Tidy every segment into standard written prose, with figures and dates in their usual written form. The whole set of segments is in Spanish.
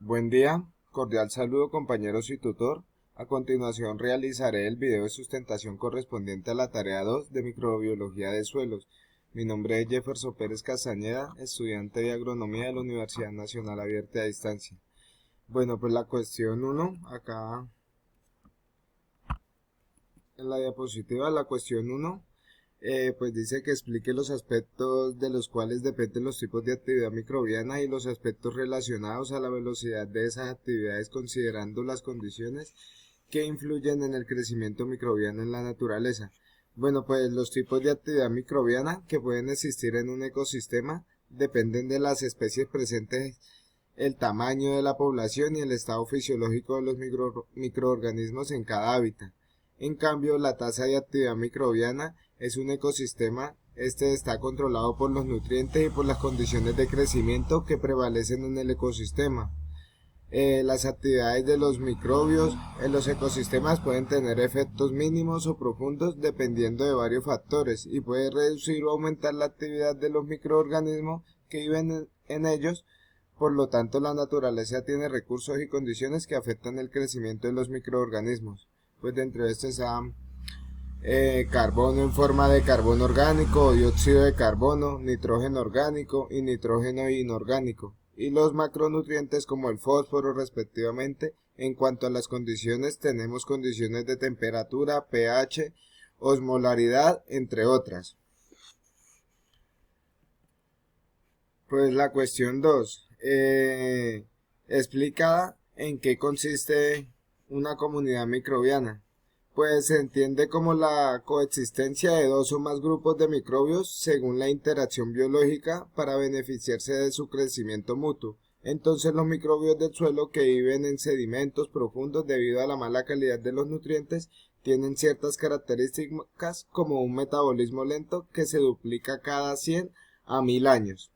Buen día, cordial saludo compañeros y tutor. A continuación realizaré el video de sustentación correspondiente a la tarea 2 de microbiología de suelos. Mi nombre es Jefferson Pérez Castañeda, estudiante de agronomía de la Universidad Nacional Abierta a Distancia. Bueno, pues la cuestión 1, acá en la diapositiva, la cuestión 1, pues dice que explique los aspectos de los cuales dependen los tipos de actividad microbiana y los aspectos relacionados a la velocidad de esas actividades considerando las condiciones que influyen en el crecimiento microbiano en la naturaleza. Bueno, pues los tipos de actividad microbiana que pueden existir en un ecosistema dependen de las especies presentes, el tamaño de la población y el estado fisiológico de los microorganismos en cada hábitat. En cambio, la tasa de actividad microbiana es un ecosistema, este está controlado por los nutrientes y por las condiciones de crecimiento que prevalecen en el ecosistema. Las actividades de los microbios en los ecosistemas pueden tener efectos mínimos o profundos dependiendo de varios factores y puede reducir o aumentar la actividad de los microorganismos que viven en ellos. Por lo tanto, la naturaleza tiene recursos y condiciones que afectan el crecimiento de los microorganismos. Pues dentro de estos están carbono en forma de carbono orgánico, dióxido de carbono, nitrógeno orgánico y nitrógeno inorgánico, y los macronutrientes como el fósforo respectivamente. En cuanto a las condiciones, tenemos condiciones de temperatura, pH, osmolaridad, entre otras. Pues la cuestión 2 explica en qué consiste una comunidad microbiana. Pues se entiende como la coexistencia de dos o más grupos de microbios según la interacción biológica para beneficiarse de su crecimiento mutuo. Entonces los microbios del suelo que viven en sedimentos profundos debido a la mala calidad de los nutrientes tienen ciertas características como un metabolismo lento que se duplica cada 100 a 1000 años.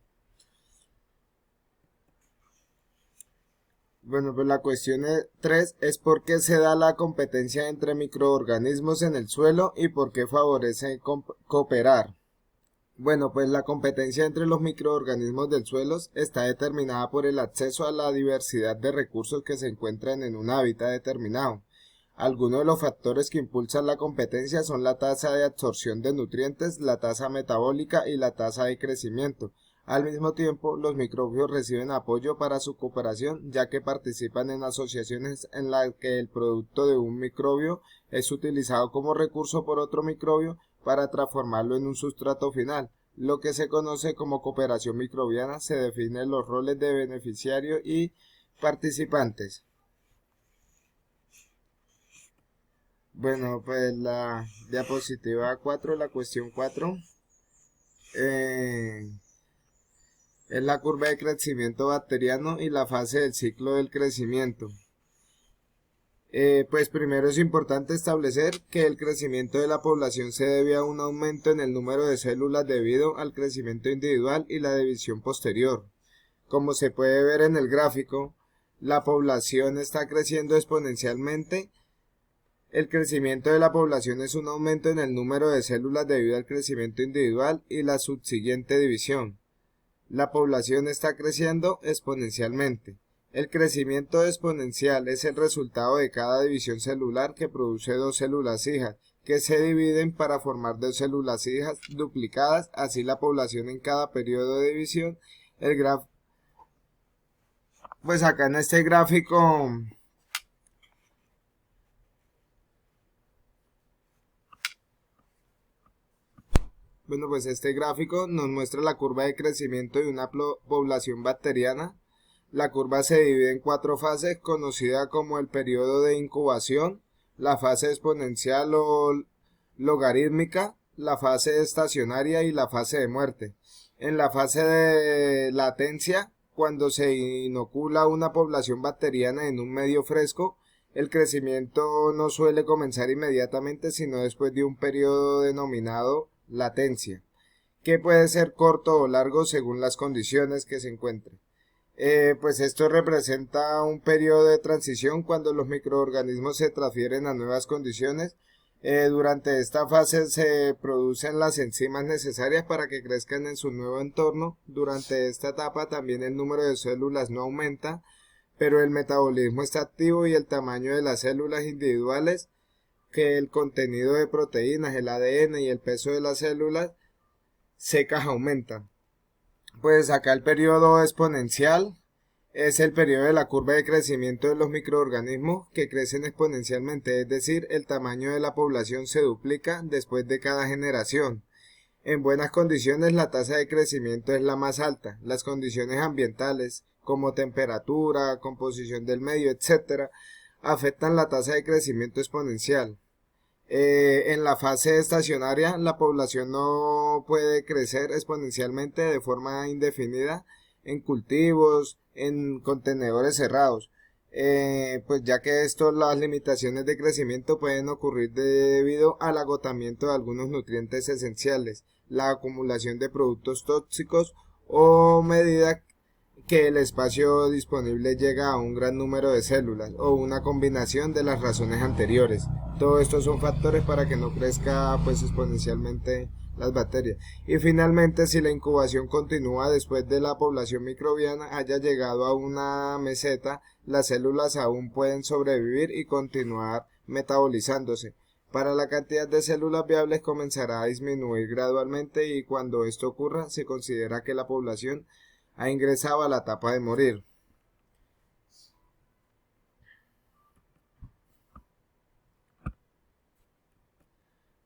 Bueno, pues la cuestión 3 es por qué se da la competencia entre microorganismos en el suelo y por qué favorece cooperar. Bueno, pues la competencia entre los microorganismos del suelo está determinada por el acceso a la diversidad de recursos que se encuentran en un hábitat determinado. Algunos de los factores que impulsan la competencia son la tasa de absorción de nutrientes, la tasa metabólica y la tasa de crecimiento. Al mismo tiempo, los microbios reciben apoyo para su cooperación, ya que participan en asociaciones en las que el producto de un microbio es utilizado como recurso por otro microbio para transformarlo en un sustrato final. Lo que se conoce como cooperación microbiana se define los roles de beneficiario y participantes. Bueno, pues la diapositiva 4, la cuestión 4, es la curva de crecimiento bacteriano y la fase del ciclo del crecimiento. Pues primero es importante establecer que el crecimiento de la población se debe a un aumento en el número de células debido al crecimiento individual y la división posterior. Como se puede ver en el gráfico, la población está creciendo exponencialmente. El crecimiento de la población es un aumento en el número de células debido al crecimiento individual y la subsiguiente división. La población está creciendo exponencialmente. El crecimiento exponencial es el resultado de cada división celular que produce dos células hijas, que se dividen para formar dos células hijas duplicadas, así la población en cada periodo de división. Pues acá en este gráfico Bueno, pues este gráfico nos muestra la curva de crecimiento de una población bacteriana. La curva se divide en 4 fases, conocida como el periodo de incubación, la fase exponencial o logarítmica, la fase estacionaria y la fase de muerte. En la fase de latencia, cuando se inocula una población bacteriana en un medio fresco, el crecimiento no suele comenzar inmediatamente, sino después de un periodo denominado latencia, que puede ser corto o largo según las condiciones que se encuentren. Pues esto representa un periodo de transición cuando los microorganismos se transfieren a nuevas condiciones. Durante esta fase se producen las enzimas necesarias para que crezcan en su nuevo entorno. Durante esta etapa también el número de células no aumenta, pero el metabolismo está activo y el tamaño de las células individuales, que el contenido de proteínas, el ADN y el peso de las células secas aumentan. Pues acá el periodo exponencial es el periodo de la curva de crecimiento de los microorganismos que crecen exponencialmente, es decir, el tamaño de la población se duplica después de cada generación. En buenas condiciones la tasa de crecimiento es la más alta. Las condiciones ambientales, como temperatura, composición del medio, etc., afectan la tasa de crecimiento exponencial. En la fase estacionaria, la población no puede crecer exponencialmente de forma indefinida en cultivos, en contenedores cerrados, pues ya que las limitaciones de crecimiento pueden ocurrir debido al agotamiento de algunos nutrientes esenciales, la acumulación de productos tóxicos o medida que el espacio disponible llega a un gran número de células o una combinación de las razones anteriores. Todo esto son factores para que no crezca pues exponencialmente las bacterias. Y finalmente, si la incubación continúa después de la población microbiana haya llegado a una meseta, las células aún pueden sobrevivir y continuar metabolizándose. Para la cantidad de células viables comenzará a disminuir gradualmente y cuando esto ocurra se considera que la población ha ingresado a la etapa de morir.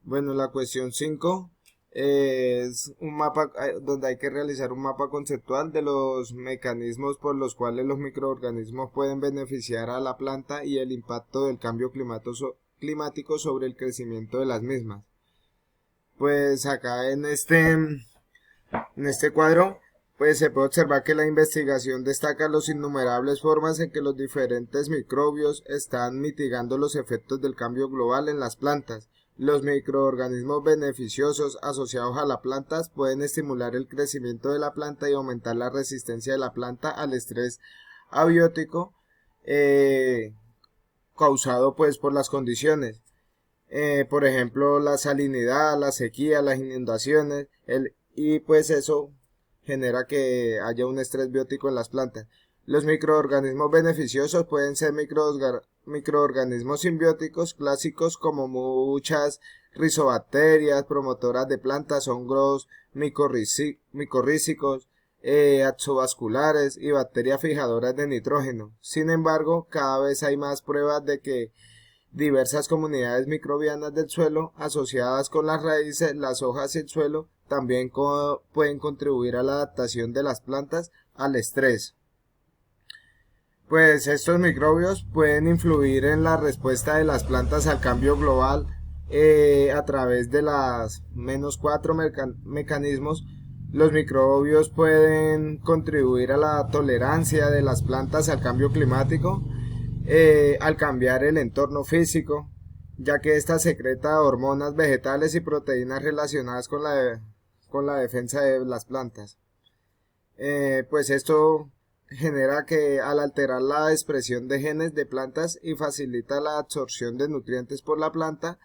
Bueno, la cuestión 5 es un mapa donde hay que realizar un mapa conceptual de los mecanismos por los cuales los microorganismos pueden beneficiar a la planta y el impacto del cambio climático sobre el crecimiento de las mismas. Pues acá en este cuadro pues se puede observar que la investigación destaca las innumerables formas en que los diferentes microbios están mitigando los efectos del cambio global en las plantas. Los microorganismos beneficiosos asociados a las plantas pueden estimular el crecimiento de la planta y aumentar la resistencia de la planta al estrés abiótico causado pues por las condiciones. Por ejemplo, la salinidad, la sequía, las inundaciones, y pues eso genera que haya un estrés biótico en las plantas. Los microorganismos beneficiosos pueden ser microorganismos simbióticos clásicos como muchas rizobacterias, promotoras de plantas, hongos micorrízicos, axovasculares y bacterias fijadoras de nitrógeno. Sin embargo, cada vez hay más pruebas de que diversas comunidades microbianas del suelo asociadas con las raíces, las hojas y el suelo también pueden contribuir a la adaptación de las plantas al estrés. Pues estos microbios pueden influir en la respuesta de las plantas al cambio global a través de las -4 mecanismos. Los microbios pueden contribuir a la tolerancia de las plantas al cambio climático, al cambiar el entorno físico, ya que ésta secreta hormonas vegetales y proteínas relacionadas con la defensa de las plantas. Pues esto genera que al alterar la expresión de genes de plantas y facilita la absorción de nutrientes por la planta,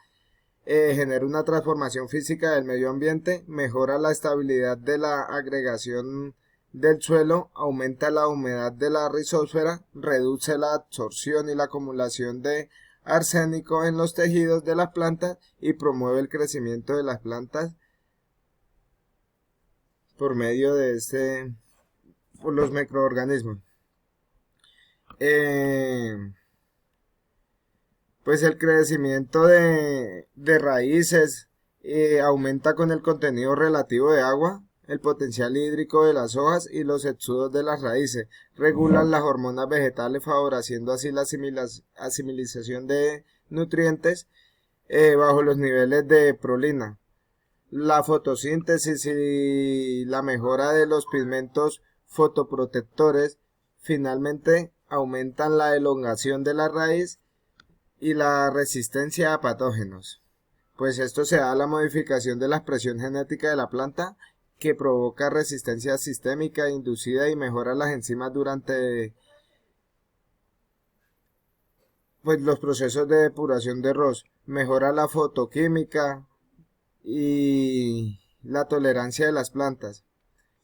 genera una transformación física del medio ambiente, mejora la estabilidad de la agregación del suelo, aumenta la humedad de la rizosfera, reduce la absorción y la acumulación de arsénico en los tejidos de las plantas y promueve el crecimiento de las plantas por medio de por los microorganismos. Pues el crecimiento de raíces aumenta con el contenido relativo de agua, el potencial hídrico de las hojas y los exudos de las raíces. Regulan las hormonas vegetales favoreciendo así la asimilización de nutrientes bajo los niveles de prolina. La fotosíntesis y la mejora de los pigmentos fotoprotectores finalmente aumentan la elongación de la raíz y la resistencia a patógenos. Pues esto se da a la modificación de la expresión genética de la planta que provoca resistencia sistémica inducida y mejora las enzimas durante pues los procesos de depuración de ROS, mejora la fotoquímica y la tolerancia de las plantas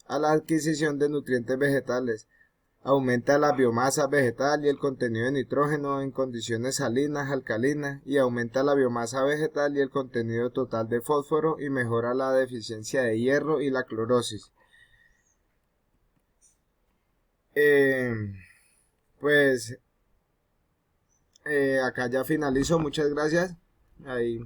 a la adquisición de nutrientes vegetales, Aumenta la biomasa vegetal y el contenido de nitrógeno en condiciones salinas, alcalinas, y aumenta la biomasa vegetal y el contenido total de fósforo y mejora la deficiencia de hierro y la clorosis. Eh, pues acá ya finalizo, muchas gracias. Ahí